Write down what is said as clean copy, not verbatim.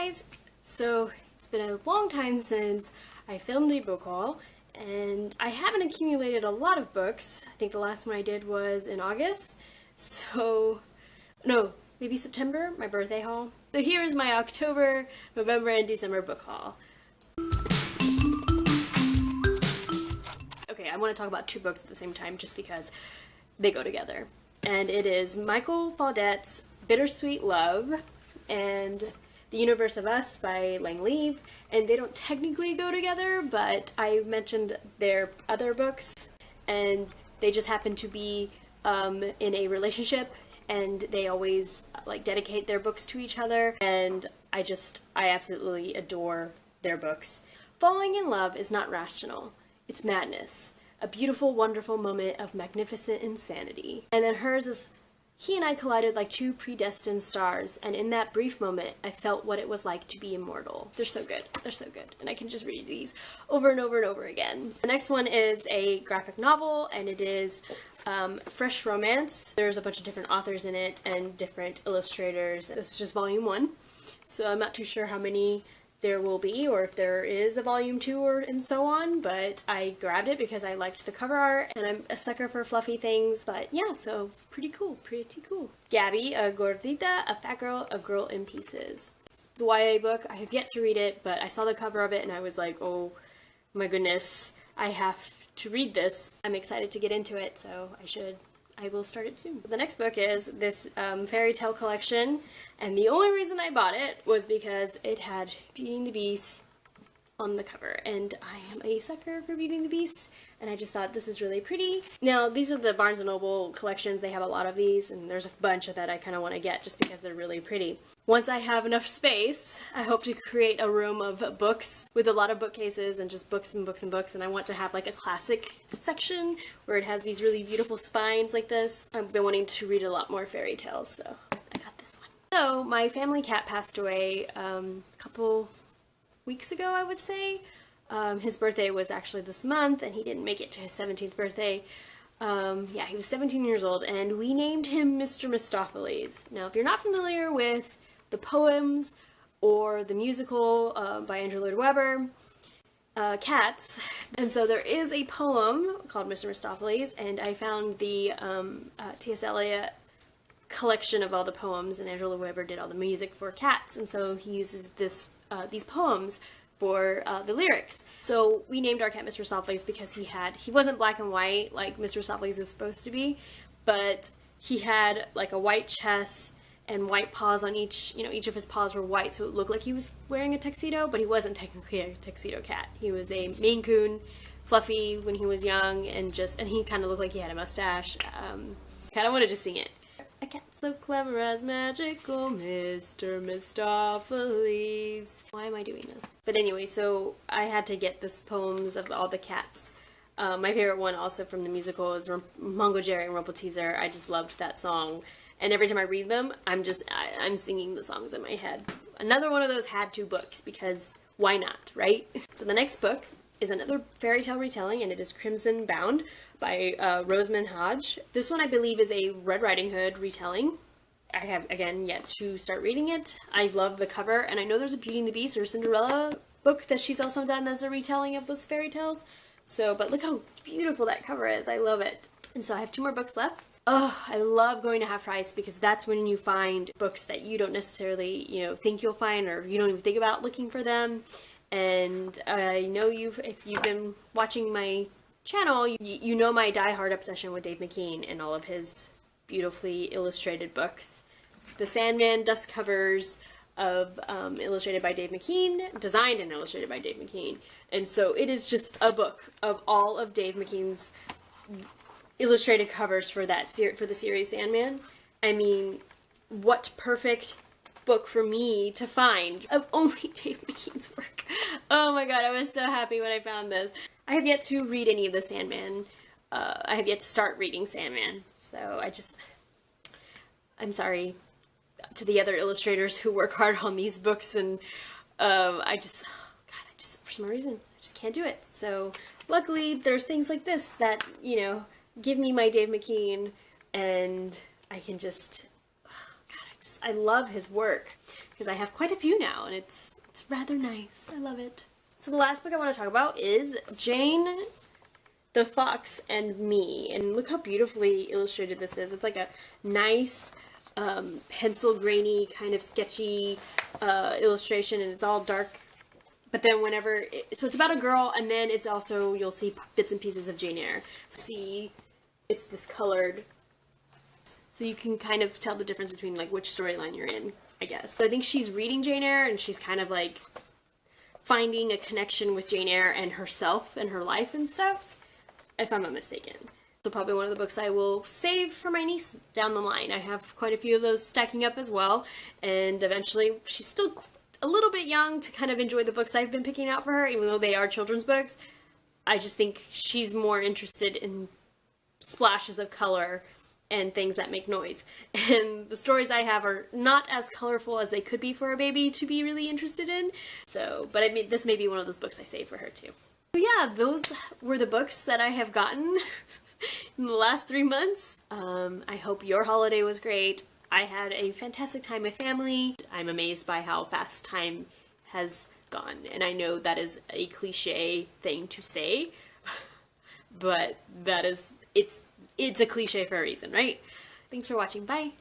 guys! So it's been a long time since I filmed a book haul, and I haven't accumulated a lot of books. I think the last one I did was in August, so no, maybe September, my birthday haul. So here's my October, November, and December book haul. Okay, I want to talk about two books at the same time just because they go together. And it is Michael Faudet's Bittersweet Love and The Universe of Us by Lang Leave. And they don't technically go together, but I mentioned their other books, and they just happen to be in a relationship, and they always like dedicate their books to each other, and I absolutely adore their books. Falling in love is not rational. It's madness. A beautiful, wonderful moment of magnificent insanity. And then hers is, he and I collided like two predestined stars, and in that brief moment, I felt what it was like to be immortal. They're so good. They're so good. And I can just read these over and over and over again. The next one is a graphic novel, and it is Fresh Romance. There's a bunch of different authors in it and different illustrators. This is just volume 1, so I'm not too sure how many there will be, or if there is a volume 2 and so on, but I grabbed it because I liked the cover art, and I'm a sucker for fluffy things, but yeah, so pretty cool. Gabby, a gordita, a fat girl, a girl in pieces. It's a YA book. I have yet to read it, but I saw the cover of it and I was like, oh my goodness, I have to read this. I'm excited to get into it, so I will start it soon. The next book is this fairy tale collection, and the only reason I bought it was because it had Beauty and the Beast on the cover, and I am a sucker for Beauty and the Beast, and I just thought this is really pretty. Now, these are the Barnes & Noble collections. They have a lot of these, and there's a bunch that I kind of want to get just because they're really pretty. Once I have enough space, I hope to create a room of books with a lot of bookcases and just books and books and books, and I want to have like a classic section where it has these really beautiful spines like this. I've been wanting to read a lot more fairy tales, so I got this one. So, my family cat passed away a couple weeks ago, I would say. His birthday was actually this month, and he didn't make it to his 17th birthday. Yeah, he was 17 years old, and we named him Mr. Mistopheles. Now, if you're not familiar with the poems or the musical by Andrew Lloyd Webber, Cats, and so there is a poem called Mr. Mistopheles, and I found the T.S. Eliot collection of all the poems, and Andrew Lloyd Webber did all the music for Cats, and so he uses these poems for the lyrics. So we named our cat Mr. Mistopheles because he wasn't black and white like Mr. Mistopheles is supposed to be, but he had like a white chest and white paws on each of his paws were white, so it looked like he was wearing a tuxedo, but he wasn't technically a tuxedo cat. He was a Maine Coon, fluffy when he was young, and he kind of looked like he had a mustache. Kind of wanted to sing it. A cat so clever as magical Mr. Mistopheles. Why am I doing this? But anyway, so I had to get this poems of all the cats. My favorite one also from the musical is Mungo Jerry and Rumpelteazer. I just loved that song. And every time I read them, I'm singing the songs in my head. Another one of those had to books, because why not, right? So the next book is another fairy tale retelling, and it is Crimson Bound by Rosamund Hodge. This one I believe is a Red Riding Hood retelling. I have, again, yet to start reading it. I love the cover, and I know there's a Beauty and the Beast or Cinderella book that she's also done that's a retelling of those fairy tales. So, but look how beautiful that cover is. I love it. And so I have 2 more books left. Oh, I love going to half price because that's when you find books that you don't necessarily, think you'll find, or you don't even think about looking for them. And I know if you've been watching my channel, you know my die-hard obsession with Dave McKean and all of his beautifully illustrated books. The Sandman dust covers of illustrated by Dave McKean, designed and illustrated by Dave McKean. And so it is just a book of all of Dave McKean's illustrated covers for the series Sandman. I mean, what perfect book for me to find of only Dave McKean's work. Oh my god, I was so happy when I found this. I have yet to read any of the Sandman. I have yet to start reading Sandman. So I'm sorry to the other illustrators who work hard on these books, and for some reason, I just can't do it. So luckily there's things like this that, give me my Dave McKean, and I can I love his work. because I have quite a few now, and it's rather nice. I love it. So the last book I want to talk about is Jane the Fox and Me, and look how beautifully illustrated this is. It's like a nice pencil grainy kind of sketchy illustration, and it's all dark. But then so it's about a girl, and then it's also, you'll see bits and pieces of Jane Eyre. So see, it's this colored, so you can kind of tell the difference between like which storyline you're in, I guess. So I think she's reading Jane Eyre, and she's kind of like finding a connection with Jane Eyre and herself and her life and stuff, if I'm not mistaken. So probably one of the books I will save for my niece down the line. I have quite a few of those stacking up as well, and eventually she's still a little bit young to kind of enjoy the books I've been picking out for her, even though they are children's books. I just think she's more interested in splashes of color and things that make noise. And the stories I have are not as colorful as they could be for a baby to be really interested in. So, but I mean, this may be one of those books I save for her too. So yeah, those were the books that I have gotten in the last 3 months. I hope your holiday was great. I had a fantastic time with family. I'm amazed by how fast time has gone. And I know that is a cliche thing to say, but it's a cliche for a reason, right? Thanks for watching. Bye.